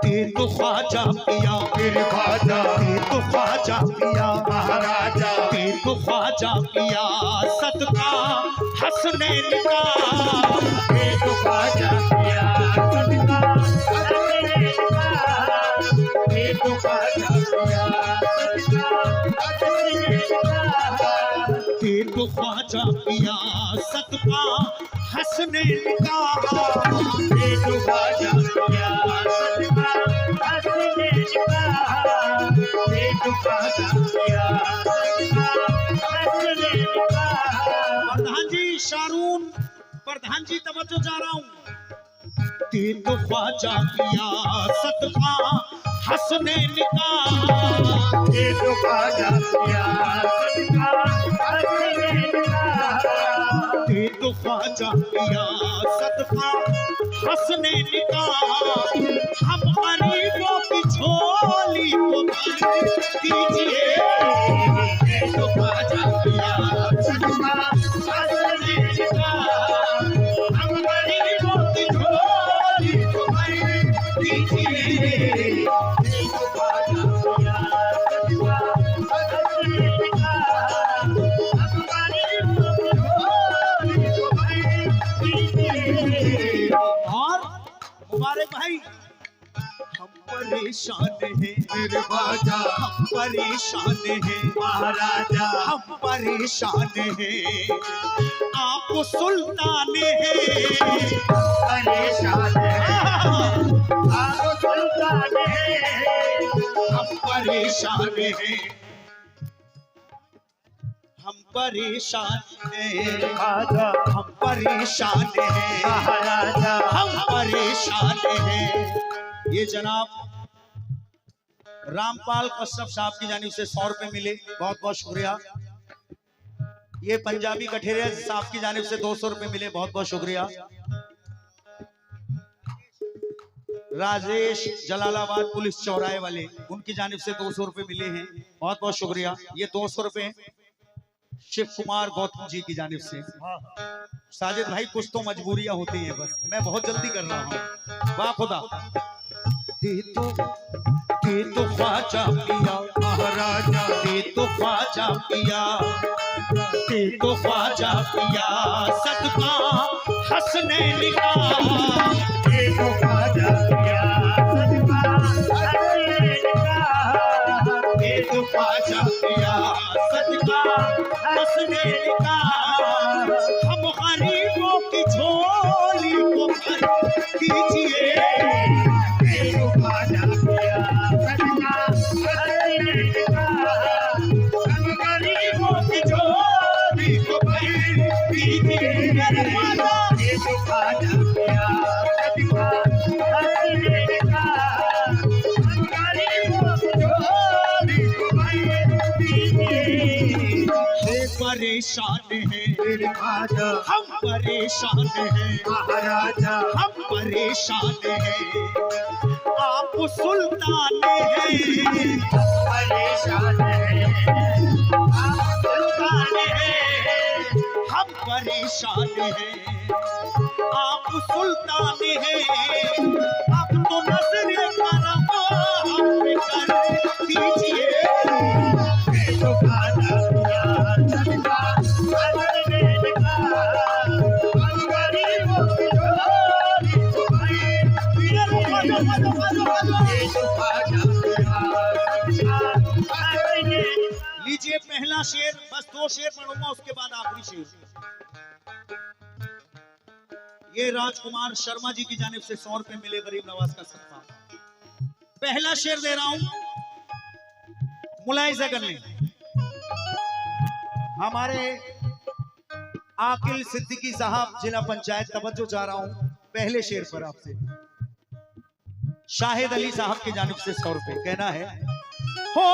तेरे तो ख्वाजा पिया, तेरे ख्वाजा, तेरे तो ख्वाजा पिया महाराजा, तेरे तो ख्वाजा पिया सदका हसनैन का। तेरे तो ख्वाजा पिया सदका हसनैन का, तेरे तो ख्वाजा पिया सदका हसनैन का, तेरे तो ख्वाजा पिया सदका हसनैन का। तेरे तो ख्वाजा पिया सदका हसनैन का, तेरे तो ख्वाजा पिया सदका हसनैन का। प्रधान जी शारून, प्रधान जी तवज्जो जा रहा हूँ। तेरे तो ख्वाजा पिया सदका हसनैन का। तेरे तो ख्वाजा पिया सदका हसनैन का, तेरे तो ख्वाजा पिया सदका हसनैन का। हम गरीबों की झोली को भर दीजिए। तेरे तो ख्वाजा पिया सदका हसनैन का, हम गरीबों की झोली को भर दीजिए। तेरे तो ख्वाजा पिया सदका हसनैन का, हम गरीबों की झोली को भर दीजिए। और मुबारक भाई, हम परेशान हैं, मेरे ख्वाजा हम परेशान हैं, महाराजा, हम परेशान हैं। आप सुल्तान हैं, परेशान है आप सुल्तान है, हम परेशान हैं, हम परेशान हैं, ख्वाजा हम परेशान हैं, महाराजा, हम परेशान हैं। ये जनाब रामपाल कश्यप साहब की जानिब से 100 रुपए मिले, बहुत बहुत शुक्रिया। ये पंजाबी कठेरिया साहब की जानिब से 200 रुपए मिले, बहुत बहुत शुक्रिया। राजेश जलालाबाद पुलिस चौराहे वाले, उनकी जानिब से 200 रुपए मिले हैं, बहुत बहुत शुक्रिया। ये 200 रुपए शिव कुमार गौतम जी की जानिब से। साजिद भाई कुछ तो मजबूरियां होती हैं, बस मैं बहुत जल्दी कर रहा हूँ। वाह खुदा। ते तो ख्वाजा पिया महाराजा, ते तो ख्वाजा पिया, ते तो ख्वाजा पिया सदका हसनैन का। तेरे तो ख्वाजा पिया सदका हसनैन का, ते तो ख्वाजा पिया सदका हसनैन का। हम गरीबों की झोली को भर दीजिए। तेरे तो ख्वाजा पिया सदका हसनैन का, हम गरीबों की झोली को भर दीजिए। तेरे तो ख्वाजा पिया सदका हसनैन का, हम गरीबों की झोली को भर दीजिए। हम परेशान हैं, तेरे ख्वाजा हम परेशान हैं, महाराजा, हम परेशान हैं। आप सुल्तान हैं, परेशान है आप सुल्तान है, हम परेशान हैं। आप सुल्तान हैं, आप तो नजरे करम हम पे कर दीजिए। तेरे तो ख्वाजा पिया सदका हसनैन का, हम गरीबों की झोली को भर दीजिए। तेरे तो ख्वाजा पिया सदका हसनैन का। लीजिए पहला शेर, बस 2 शेर पढ़ूंगा, उसके बाद आखिरी शेर। ये राजकुमार शर्मा जी की जानिब से 100 रुपए मिले, गरीब नवाज का सदका। पहला शेर दे रहा हूं, मुलाहिजा कर लें। हमारे आकिल सिद्दीकी साहब जिला पंचायत, तवज्जो चाह रहा हूं पहले शेर पर आपसे। शाहिद अली साहब की जानिब से 100 रुपए। कहना है, हो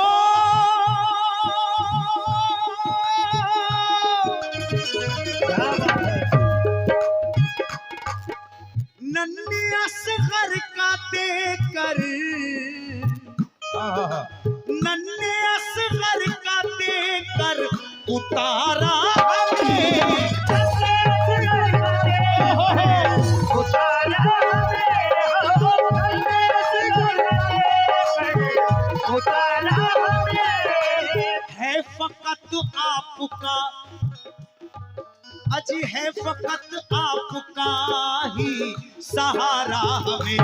नन्ही असगर का देकर, नन्हे असगर का देकर उतारा हमें। उतारा जी है फकत आपका ही सहारा हमें।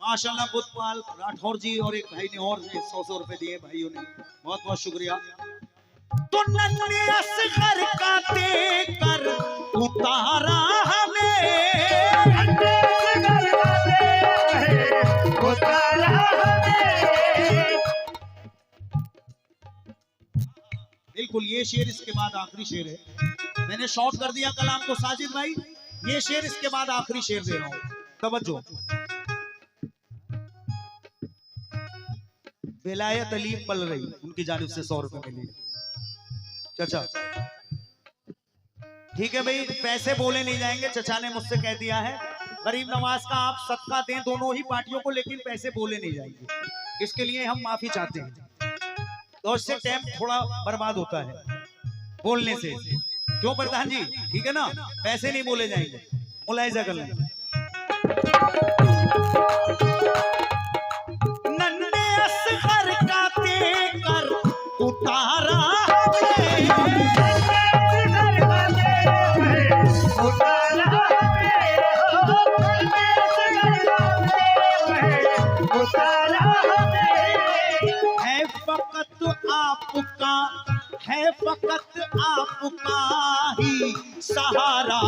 माशाल्लाह बुद्धपाल राठौर जी और एक भाई ने और 100 रुपए दिए भाइयों ने, बहुत बहुत शुक्रिया। तो नन्हे असगर का देकर उतारा हमें, बिल्कुल ये शेर इसके बाद आखिरी शेर है। मैंने शॉर्ट कर दिया कलाम को साजिद भाई, ये शेर इसके बाद आखिरी शेर दे रहा हूं, तवज्जो। विलायत अली पल रही, उनकी जानिब से 100 रुपए मिली। चचा ठीक है भाई, पैसे बोले नहीं जाएंगे, चचा ने मुझसे कह दिया है। गरीब नवाज का आप सदका दें दोनों ही पार्टियों को, लेकिन पैसे बोले नहीं जाएंगे, इसके लिए हम माफी चाहते हैं। तो इससे टाइम थोड़ा बर्बाद होता है बोलने से, क्यों प्रधान जी? ठीक है ना, पैसे नहीं बोले जाएंगे, मुलाहिजा कर लें। नन्हे असगर का देकर उतारा है फकत आपका, है फकत आपका ही सहारा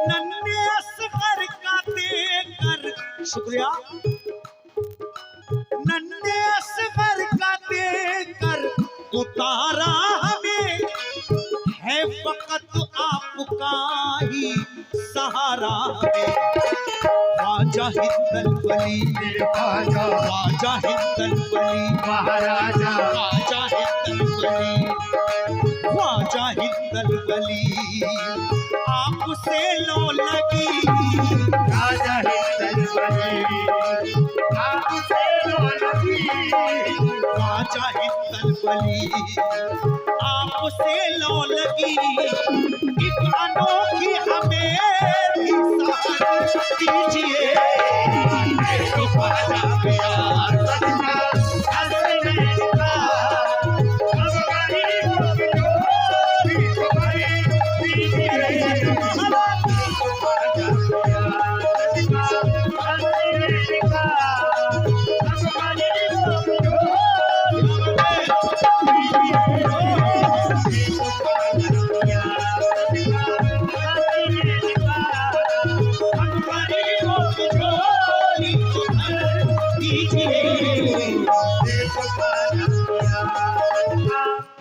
नन्हे असगर का देकर, शुक्रिया, नन्हे असगर का देकर उतारा हमें, है फकत आपका ही सहारा हमें। ख्वाजा हिंदल वली, ख्वाजा हिंदल वली, महाराजा ख्वाजा हिंदल वली, ख्वाजा हिंदल वली, आपसे लो लगी, राजा हिंदल वली, आपसे लो लगी, ख्वाजा हिंदल वली, आपसे लो लगी, एक अनोखी हमें भी सहारा दीजिए। ख्वाजा प्यार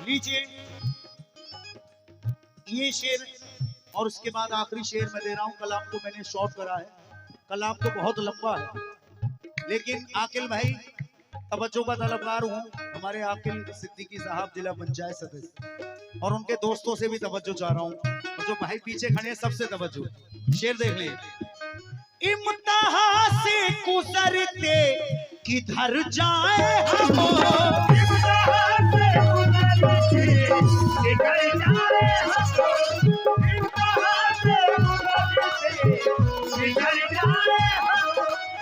लीजिए ये शेर, और उसके बाद आखिरी शेर मैं दे रहा हूं। कलाम को मैंने शॉर्ट करा है, कलाम तो बहुत लंबा है, लेकिन आकिल भाई तवज्जो का तलबगार हूँ। हमारे आकिल सिद्दीकी साहब जिला पंचायत सदस्य, और उनके दोस्तों से भी तवज्जो चाह रहा हूँ, और जो भाई पीछे खड़े हैं सबसे तवज्जो। शेर देख लें। इम्तिहान से गुजरते किधर जाए हम,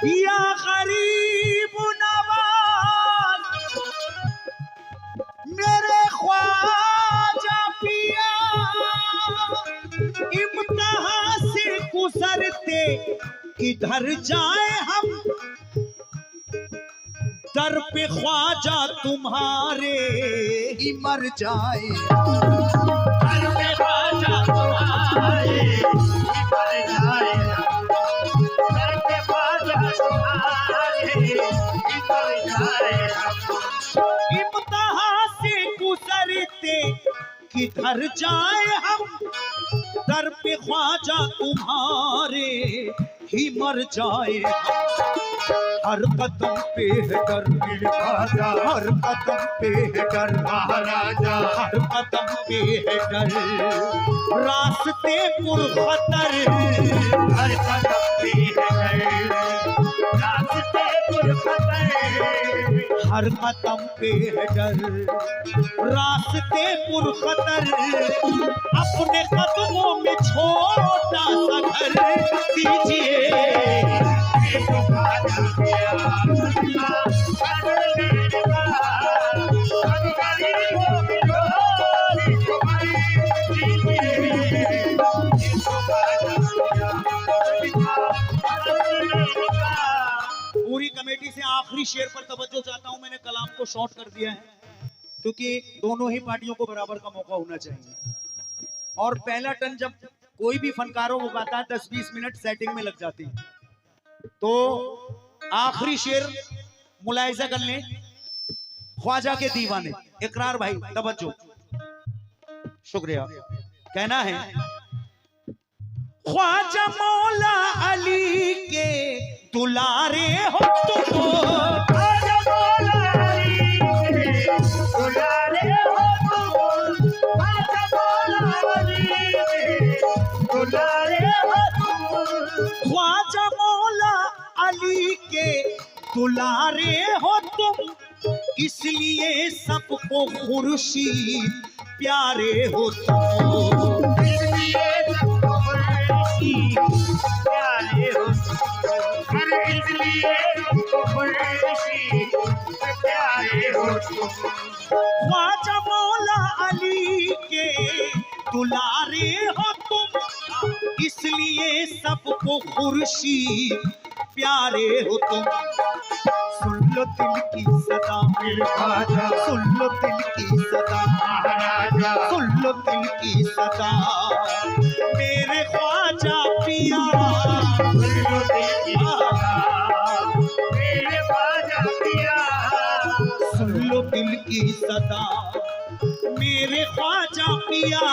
या गरीब नवाज मेरे ख्वाजा पिया, इम्तिहान से गुजरते किधर जाए हम, दर पे ख्वाजा तुम्हारे ही मर जाए, दर पे ख्वाजा तुम्हारे ही मर जाए, दर पे ख्वाजा तुम्हारे ही मर जाए, इम्तिहान से गुजरते किधर जाए हम, दर पे ख्वाजा तुम्हारे ही मर जाए, हर कदम पे है डर, हर कदम पे है डर, महाराजा हर कदम पे है डर, रास्ते पुरखतर, हर कदम पे है डर, रास्ते पुरखतर, हर कदम पे है डर, रास्ते पुरखतर, अपने कदमों में छोटा सा घर दीजिए। पूरी कमेटी से आखिरी शेर पर तवज्जो चाहता हूं। मैंने कलाम को शॉर्ट कर दिया है क्योंकि दोनों ही पार्टियों को बराबर का मौका होना चाहिए। और पहला टर्न जब कोई भी फनकारों को गाता है 10-20 मिनट सेटिंग में लग जाते हैं। तो आखिरी शेर मुलाहिजा कर लें, ख्वाजा के दीवाने। इकरार भाई तवज्जो, शुक्रिया। कहना है, ख्वाजा मौला अली के दुलारे हो तुम, ख्वाजा मौला अली के दुलारे हो तुम, ख्वाजा मौला अली के दुलारे हो तुम, ख्वाजा मौला अली के दुलारे हो तुम, इसलिए सबको खुर्शीद प्यारे हो तुम, इसलिए सबको खुर्शीद प्यारे हो तुम, अरे इसलिए सबको खुर्शीद प्यारे हो तुम। ख्वाजा मौला अली के दुलारे हो तुम, इसलिए सबको खुर्शीद प्यारे हो तुम। सुन लो दिल की सदा मेरे ख्वाजा, सुन लो दिल की सदा, महाराजा, सुन लो दिल की सदा, मेरे ख्वाजा पिया, सुन लो दिल की सदा, मेरे ख्वाजा पिया, सुन लो दिल की सदा, मेरे ख्वाजा पिया,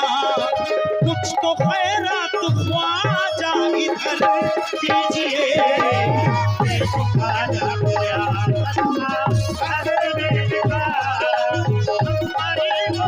कुछ तो खैरात ख्वाजा इधर कीजिए। ख्वाजा पिया, अरे मेरे पास तुम्हारी वो